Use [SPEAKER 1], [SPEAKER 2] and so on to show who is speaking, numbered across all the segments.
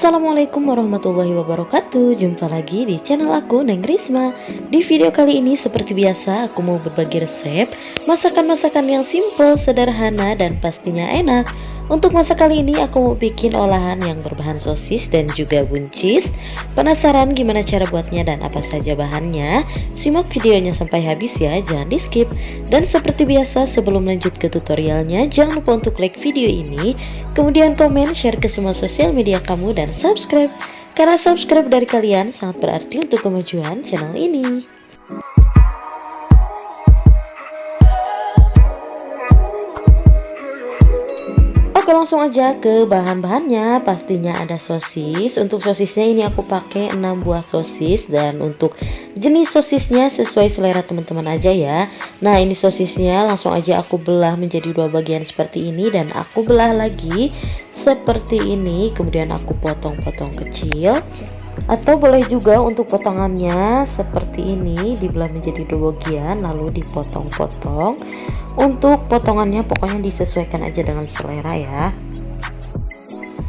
[SPEAKER 1] Assalamualaikum warahmatullahi wabarakatuh. Jumpa lagi di channel aku, Neng Risma. Di video kali ini seperti biasa aku mau berbagi resep masakan-masakan yang simple, sederhana, dan pastinya enak. Untuk masak kali ini aku mau bikin olahan yang berbahan sosis dan juga buncis. Penasaran gimana cara buatnya dan apa saja bahannya? Simak videonya sampai habis ya, jangan di skip. Dan seperti biasa sebelum lanjut ke tutorialnya, jangan lupa untuk like video ini, kemudian komen, share ke semua sosial media kamu, dan subscribe. Karena subscribe dari kalian sangat berarti untuk kemajuan channel ini. Oke, langsung aja ke bahan-bahannya. Pastinya ada sosis. Untuk sosisnya ini aku pakai 6 buah sosis, dan untuk jenis sosisnya sesuai selera teman-teman aja ya. Nah, ini sosisnya langsung aja aku belah menjadi 2 bagian seperti ini, dan aku belah lagi seperti ini, kemudian aku potong-potong kecil. Atau boleh juga untuk potongannya seperti ini, dibelah menjadi 2 bagian lalu dipotong-potong. Untuk potongannya pokoknya disesuaikan aja dengan selera ya.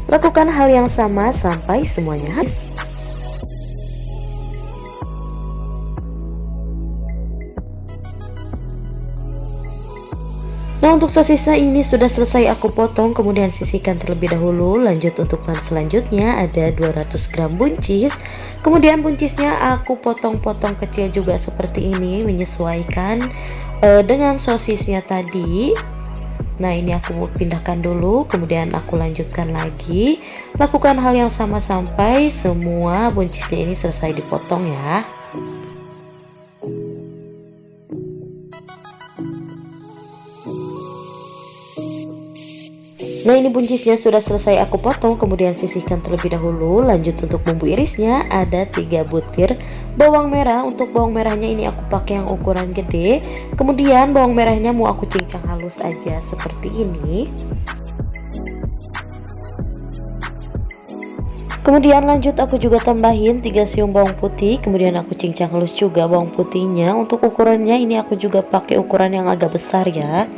[SPEAKER 1] Lakukan hal yang sama sampai semuanya habis. Nah, untuk sosisnya ini sudah selesai aku potong, kemudian sisihkan terlebih dahulu. Lanjut untuk bahan selanjutnya ada 200 gram buncis. Kemudian buncisnya aku potong-potong kecil juga seperti ini, menyesuaikan dengan sosisnya tadi. Nah, ini aku mau pindahkan dulu, kemudian aku lanjutkan lagi. Lakukan hal yang sama sampai semua buncisnya ini selesai dipotong ya. Nah, ini buncisnya sudah selesai aku potong, kemudian sisihkan terlebih dahulu. Lanjut untuk bumbu irisnya ada 3 butir bawang merah. Untuk bawang merahnya ini aku pakai yang ukuran gede. Kemudian bawang merahnya mau aku cincang halus aja seperti ini. Kemudian lanjut aku juga tambahin 3 siung bawang putih, kemudian aku cincang halus juga bawang putihnya. Untuk ukurannya ini aku juga pakai ukuran yang agak besar ya.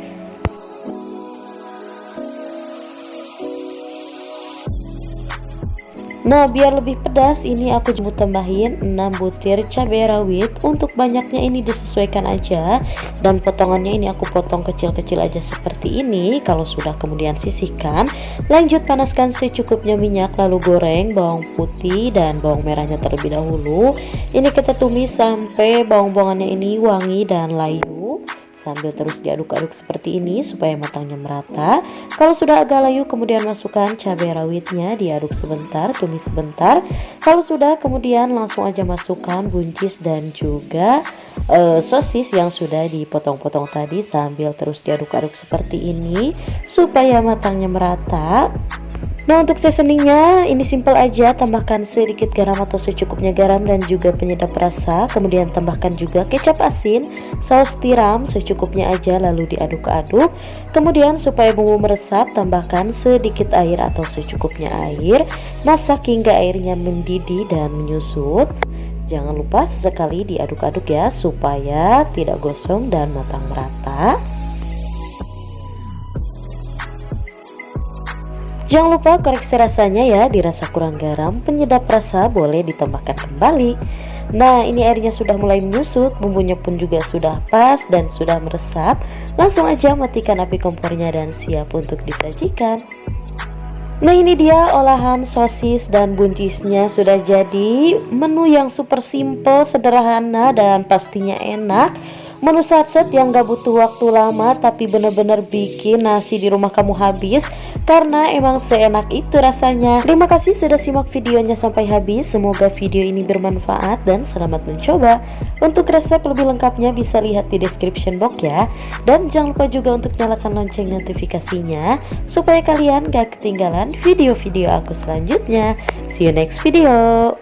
[SPEAKER 1] Nah, biar lebih pedas ini aku juga tambahin 6 butir cabai rawit. Untuk banyaknya ini disesuaikan aja, dan potongannya ini aku potong kecil-kecil aja seperti ini. Kalau sudah kemudian sisihkan, lanjut panaskan secukupnya minyak, lalu goreng bawang putih dan bawang merahnya terlebih dahulu. Ini kita tumis sampai bawang-bawangannya ini wangi dan layu, sambil terus diaduk-aduk seperti ini supaya matangnya merata. Kalau sudah agak layu, kemudian masukkan cabai rawitnya, diaduk sebentar, tumis sebentar. Kalau sudah, kemudian langsung aja masukkan buncis dan juga sosis yang sudah dipotong-potong tadi, sambil terus diaduk-aduk seperti ini supaya matangnya merata. Nah, untuk seasoningnya ini simple aja, tambahkan sedikit garam atau secukupnya garam dan juga penyedap rasa. Kemudian tambahkan juga kecap asin, saus tiram secukupnya aja, lalu diaduk-aduk. Kemudian supaya bumbu meresap, tambahkan sedikit air atau secukupnya air. Masak hingga airnya mendidih dan menyusut. Jangan lupa sesekali diaduk-aduk ya, supaya tidak gosong dan matang merata. Jangan lupa koreksi rasanya ya, dirasa kurang garam, penyedap rasa boleh ditambahkan kembali. Nah, ini airnya sudah mulai menyusut, bumbunya pun juga sudah pas dan sudah meresap. Langsung aja matikan api kompornya dan siap untuk disajikan. Nah, ini dia olahan sosis dan buncisnya sudah jadi. Menu yang super simple, sederhana, dan pastinya enak. Menu satset yang gak butuh waktu lama, tapi bener-bener bikin nasi di rumah kamu habis, karena emang seenak itu rasanya. Terima kasih sudah simak videonya sampai habis. Semoga video ini bermanfaat dan selamat mencoba. Untuk resep lebih lengkapnya bisa lihat di description box ya. Dan jangan lupa juga untuk nyalakan lonceng notifikasinya, supaya kalian gak ketinggalan video-video aku selanjutnya. See you next video.